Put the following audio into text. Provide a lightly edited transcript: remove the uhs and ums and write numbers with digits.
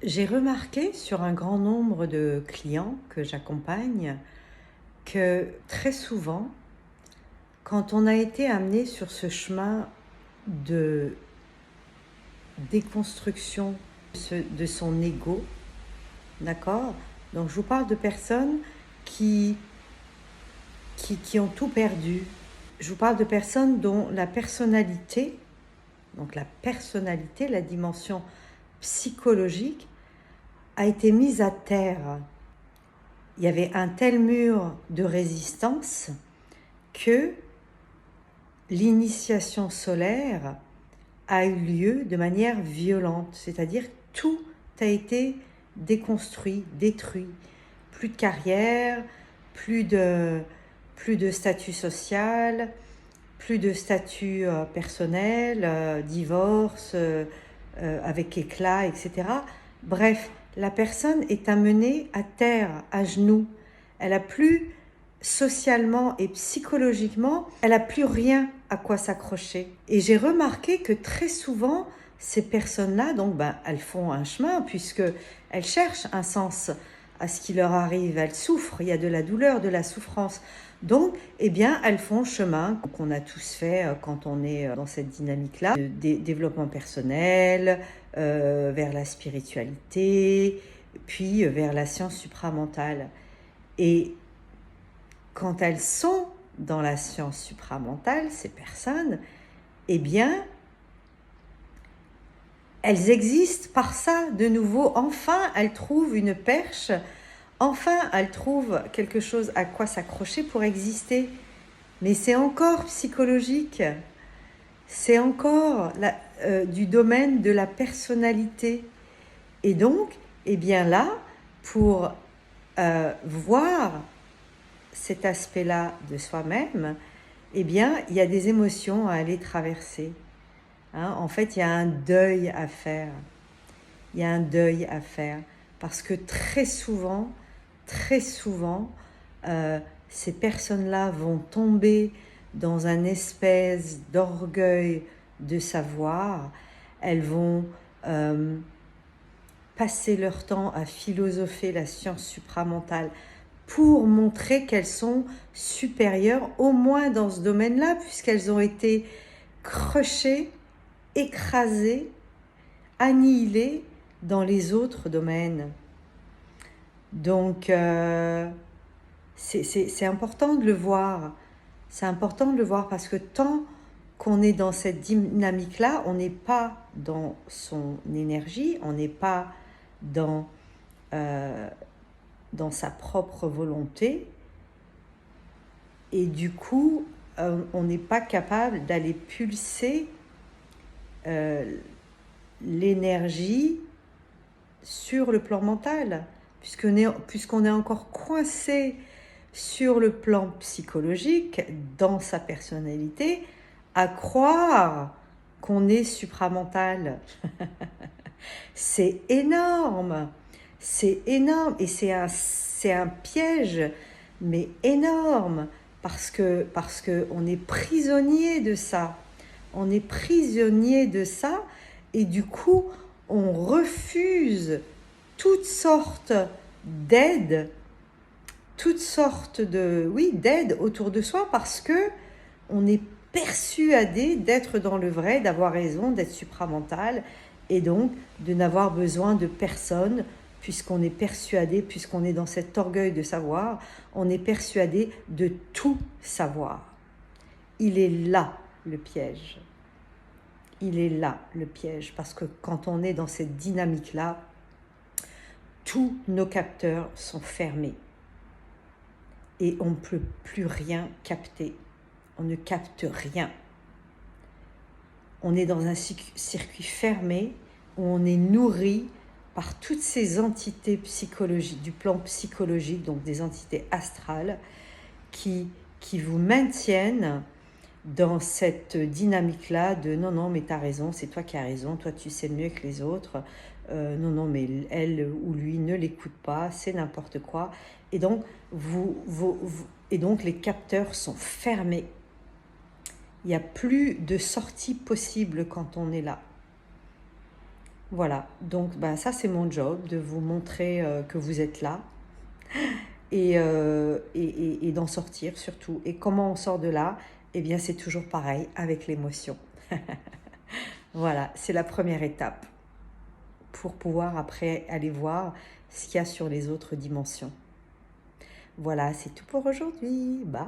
J'ai remarqué sur un grand nombre de clients que j'accompagne que très souvent, quand on a été amené sur ce chemin de déconstruction de son ego, d'accord? Donc je vous parle de personnes qui, qui ont tout perdu. Je vous parle de personnes dont la personnalité, la dimension psychologique, a été mise à terre. Il y avait un tel mur de résistance que l'initiation solaire a eu lieu de manière violente, c'est-à-dire tout a été déconstruit, détruit. Plus de carrière, plus de statut social, plus de statut personnel, divorce avec éclat, etc. Bref, la personne est amenée à terre, à genoux. Elle a plus socialement et psychologiquement, elle n'a plus rien à quoi s'accrocher. Et j'ai remarqué que très souvent, ces personnes-là, donc, elles font un chemin puisque elles cherchent un sens à ce qui leur arrive. Elles souffrent, il y a de la douleur, de la souffrance. Donc, elles font chemin qu'on a tous fait quand on est dans cette dynamique-là, de développement personnel, vers la spiritualité, puis vers la science supramentale. Et quand elles sont dans la science supramentale, ces personnes, elles existent par ça de nouveau. Enfin, elles trouvent une perche. Enfin, elles trouvent quelque chose à quoi s'accrocher pour exister. Mais c'est encore psychologique. C'est encore du domaine de la personnalité. Et donc, là, pour voir cet aspect-là de soi-même, il y a des émotions à aller traverser. En fait, il y a un deuil à faire. Il y a un deuil à faire. Parce que très souvent, ces personnes-là vont tomber dans un espèce d'orgueil de savoir. Elles vont passer leur temps à philosopher la science supramentale pour montrer qu'elles sont supérieures, au moins dans ce domaine-là, puisqu'elles ont été crushées, écrasées, annihilées dans les autres domaines. Donc, c'est important de le voir. C'est important de le voir parce que tant qu'on est dans cette dynamique-là, on n'est pas dans son énergie, on n'est pas dans sa propre volonté. Et du coup, on n'est pas capable d'aller pulser l'énergie sur le plan mental, puisqu'on est encore coincé sur le plan psychologique, dans sa personnalité, à croire qu'on est supramental. C'est énorme, et c'est un piège, mais énorme, parce que on est prisonnier de ça. On est prisonnier de ça, et du coup, on refuse toutes sortes d'aides, d'aide autour de soi, parce que on est persuadé d'être dans le vrai, d'avoir raison, d'être supramental, et donc de n'avoir besoin de personne, puisqu'on est persuadé, puisqu'on est dans cet orgueil de savoir, on est persuadé de tout savoir. Il est là le piège. Il est là le piège, parce que quand on est dans cette dynamique-là, tous nos capteurs sont fermés et on ne peut plus rien capter. On ne capte rien. On est dans un circuit fermé où on est nourri par toutes ces entités psychologiques, du plan psychologique, donc des entités astrales, qui vous maintiennent dans cette dynamique-là de non, mais t'as raison, c'est toi qui as raison, toi tu sais mieux que les autres, non, mais elle ou lui ne l'écoute pas, c'est n'importe quoi. Et donc, les capteurs sont fermés. Il n'y a plus de sortie possible quand on est là. Voilà, donc ben, ça c'est mon job, de vous montrer que vous êtes là et d'en sortir surtout. Et comment on sort de là? Eh bien c'est toujours pareil avec l'émotion. Voilà, c'est la première étape pour pouvoir après aller voir ce qu'il y a sur les autres dimensions. Voilà, c'est tout pour aujourd'hui. Bye!